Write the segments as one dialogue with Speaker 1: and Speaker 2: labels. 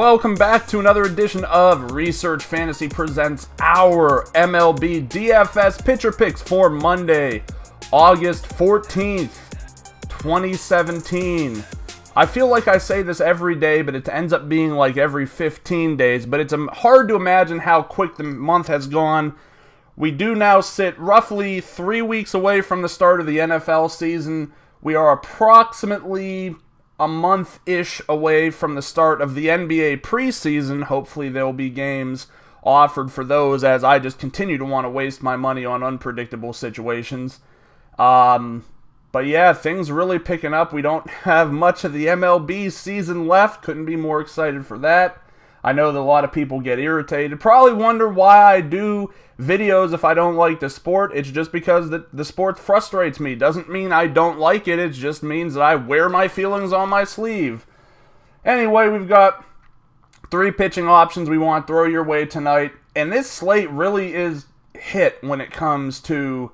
Speaker 1: Welcome back to another edition of Research Fantasy presents our MLB DFS pitcher picks for Monday, August 14th, 2017. I feel like I say this every day, but it ends up being like every 15 days, but it's hard to imagine how quick the month has gone. We do now sit roughly 3 weeks away from the start of the NFL season. We are approximately a month-ish away from the start of the NBA preseason. Hopefully there will be games offered for those, as I just continue to want to waste my money on unpredictable situations. But yeah, things really picking up. We don't have much of the MLB season left. Couldn't be more excited for that. I know that a lot of people get irritated. Probably wonder why I do videos if I don't like the sport. It's just because the sport frustrates me. Doesn't mean I don't like it. It just means that I wear my feelings on my sleeve. Anyway, we've got 3 pitching options we want to throw your way tonight. And this slate really is hit when it comes to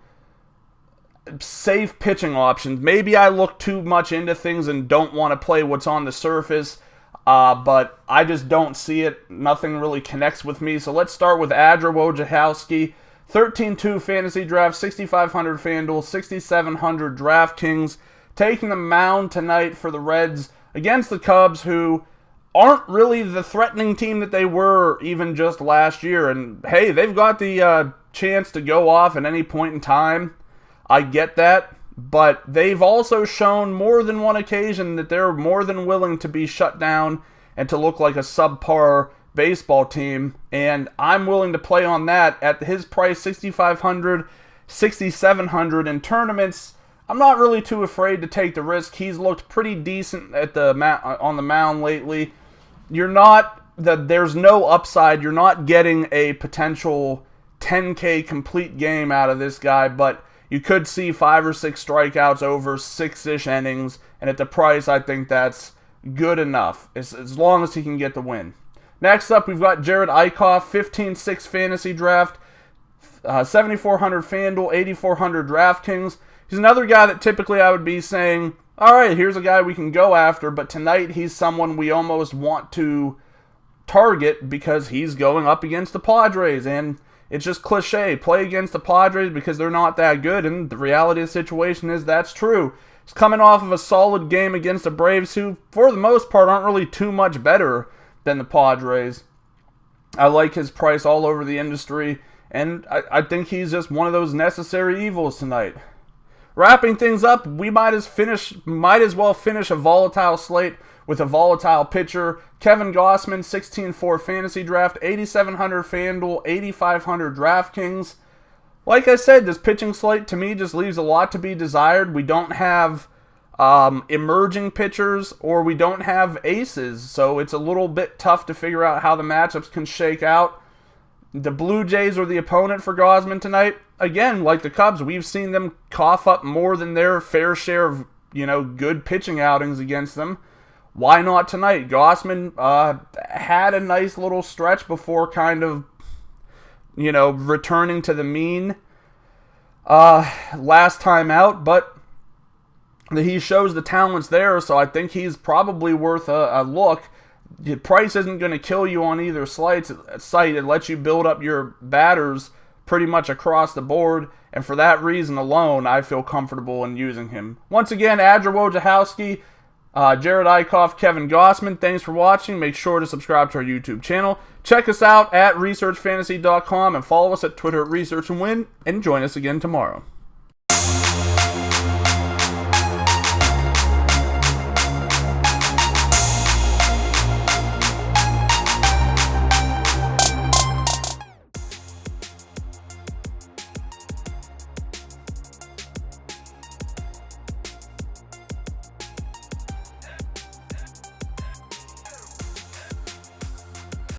Speaker 1: safe pitching options. Maybe I look too much into things and don't want to play what's on the surface. But I just don't see it. Nothing really connects with me. So let's start with Asher Wojciechowski. 13-2 fantasy draft, 6,500 FanDuel, 6,700 DraftKings. Taking the mound tonight for the Reds against the Cubs, who aren't really the threatening team that they were even just last year. And hey, they've got the chance to go off at any point in time. I get that. But they've also shown more than one occasion that they're more than willing to be shut down and to look like a subpar baseball team. And I'm willing to play on that at his price, 6,500, 6,700 in tournaments. I'm not really too afraid to take the risk. He's looked pretty decent at on the mound lately. There's no upside. You're not getting a potential 10K complete game out of this guy, but you could see 5 or 6 strikeouts over 6-ish innings, and at the price, I think that's good enough, as long as he can get the win. Next up, we've got Jerad Eickhoff, 15-6 fantasy draft, 7,400 FanDuel, 8,400 DraftKings. He's another guy that typically I would be saying, all right, here's a guy we can go after, but tonight he's someone we almost want to target because he's going up against the Padres, and it's just cliche. Play against the Padres because they're not that good, and the reality of the situation is that's true. He's coming off of a solid game against the Braves, who, for the most part, aren't really too much better than the Padres. I like his price all over the industry, and I think he's just one of those necessary evils tonight. Wrapping things up, we might as well finish a volatile slate with a volatile pitcher. Kevin Gausman, 16-4 fantasy draft, 8,700 FanDuel, 8,500 DraftKings. Like I said, this pitching slate to me just leaves a lot to be desired. We don't have emerging pitchers, or we don't have aces, so it's a little bit tough to figure out how the matchups can shake out. The Blue Jays are the opponent for Gausman tonight. Again, like the Cubs, we've seen them cough up more than their fair share of good pitching outings against them. Why not tonight? Gausman had a nice little stretch before kind of, returning to the mean last time out, but he shows the talent's there, so I think he's probably worth a look. The price isn't going to kill you on either site. It lets you build up your batters pretty much across the board, and for that reason alone, I feel comfortable in using him. Once again, Asher Wojciechowski, Jerad Eickhoff, Kevin Gausman, thanks for watching. Make sure to subscribe to our YouTube channel. Check us out at researchfantasy.com and follow us at Twitter at researchandwin, and join us again tomorrow.